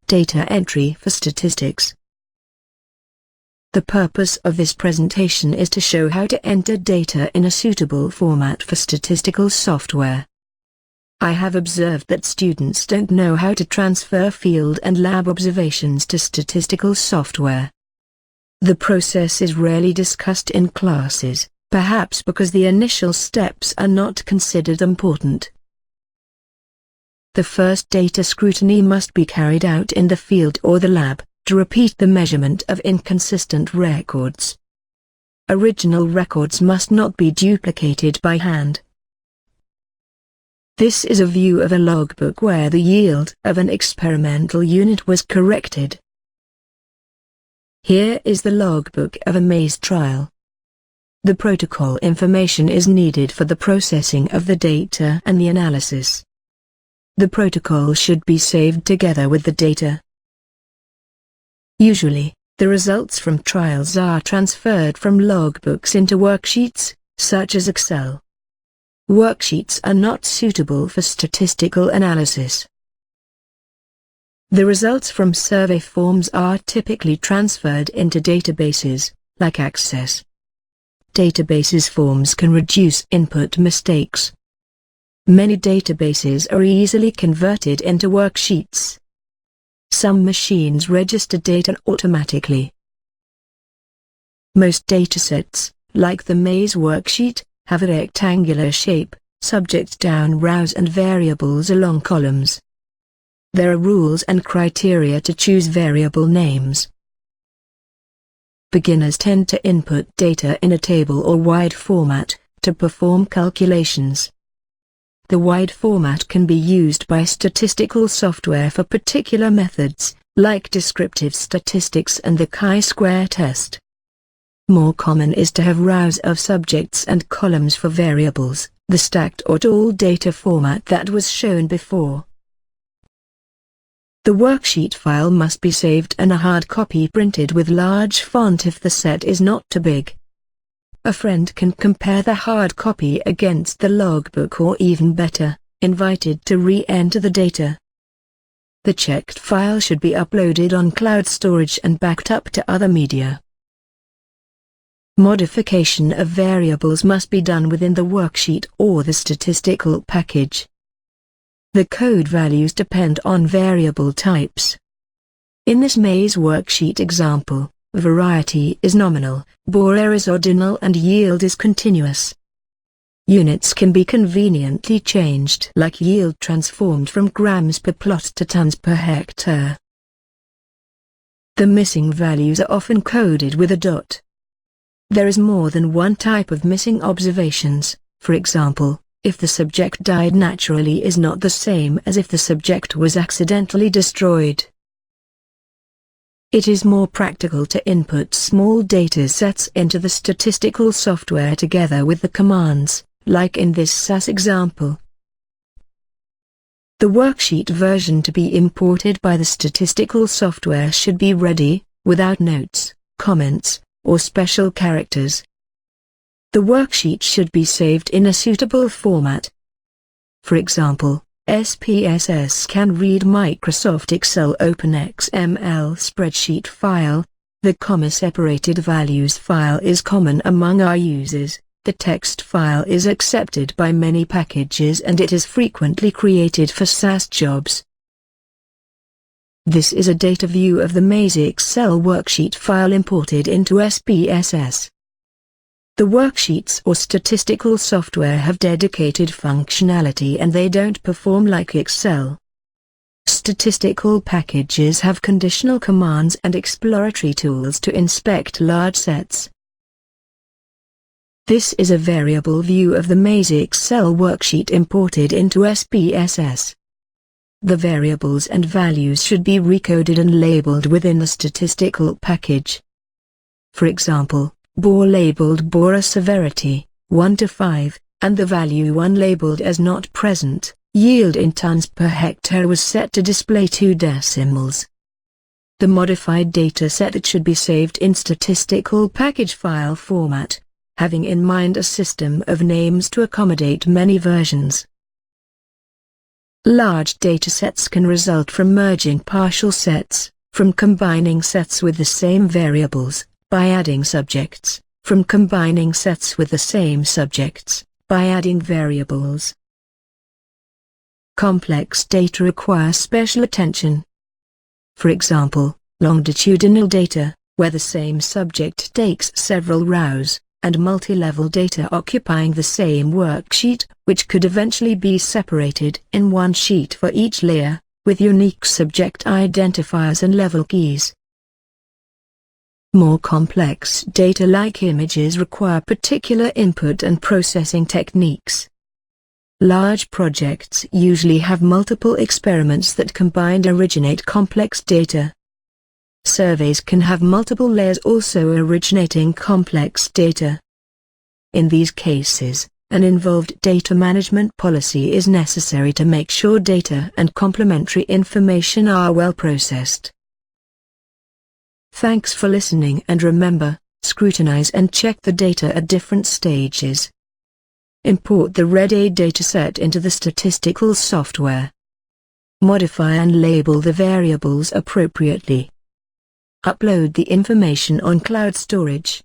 Data entry for statistics. The purpose of this presentation is to show how to enter data in a suitable format for statistical software. I have observed that students don't know how to transfer field and lab observations to statistical software. The process is rarely discussed in classes, perhaps because the initial steps are not considered important. The first data scrutiny must be carried out in the field or the lab, to repeat the measurement of inconsistent records. Original records must not be duplicated by hand. This is a view of a logbook where the yield of an experimental unit was corrected. Here is the logbook of a maze trial. The protocol information is needed for the processing of the data and the analysis. The protocol should be saved together with the data. Usually, the results from trials are transferred from logbooks into worksheets, such as Excel. Worksheets are not suitable for statistical analysis. The results from survey forms are typically transferred into databases, like Access. Databases forms can reduce input mistakes. Many databases are easily converted into worksheets. Some machines register data automatically. Most datasets, like the maze worksheet, have a rectangular shape, subject down rows and variables along columns. There are rules and criteria to choose variable names. Beginners tend to input data in a table or wide format, to perform calculations. The wide format can be used by statistical software for particular methods, like descriptive statistics and the chi-square test. More common is to have rows of subjects and columns for variables, the stacked or tall data format that was shown before. The worksheet file must be saved and a hard copy printed with large font if the set is not too big. A friend can compare the hard copy against the logbook or even better, invited to re-enter the data. The checked file should be uploaded on cloud storage and backed up to other media. Modification of variables must be done within the worksheet or the statistical package. The code values depend on variable types. In this maze worksheet example, variety is nominal, Bohr is ordinal and yield is continuous. Units can be conveniently changed like yield transformed from grams per plot to tons per hectare. The missing values are often coded with a dot. There is more than one type of missing observations, for example, if the subject died naturally is not the same as if the subject was accidentally destroyed. It is more practical to input small data sets into the statistical software together with the commands, like in this SAS example. The worksheet version to be imported by the statistical software should be ready, without notes, comments, or special characters. The worksheet should be saved in a suitable format. For example, SPSS can read Microsoft Excel OpenXML spreadsheet file. The comma-separated values file is common among our users. The text file is accepted by many packages and it is frequently created for SAS jobs. This is a data view of the maze Excel worksheet file imported into SPSS. The worksheets or statistical software have dedicated functionality and they don't perform like Excel. Statistical packages have conditional commands and exploratory tools to inspect large sets. This is a variable view of the maze Excel worksheet imported into SPSS. The variables and values should be recoded and labeled within the statistical package. For example, Bohr labeled Bohr severity, 1 to 5, and the value 1 labeled as not present, yield in tons per hectare was set to display 2 decimals. The modified data set should be saved in statistical package file format, having in mind a system of names to accommodate many versions. Large datasets can result from merging partial sets, from combining sets with the same variables, by adding subjects, from combining sets with the same subjects, by adding variables. Complex data require special attention. For example, longitudinal data, where the same subject takes several rows, and multi-level data occupying the same worksheet, which could eventually be separated in one sheet for each layer, with unique subject identifiers and level keys. More complex data like images require particular input and processing techniques. Large projects usually have multiple experiments that combined originate complex data. Surveys can have multiple layers also originating complex data. In these cases, an involved data management policy is necessary to make sure data and complementary information are well processed. Thanks for listening, and remember, scrutinize and check the data at different stages. Import the ready dataset into the statistical software. Modify and label the variables appropriately. Upload the information on cloud storage.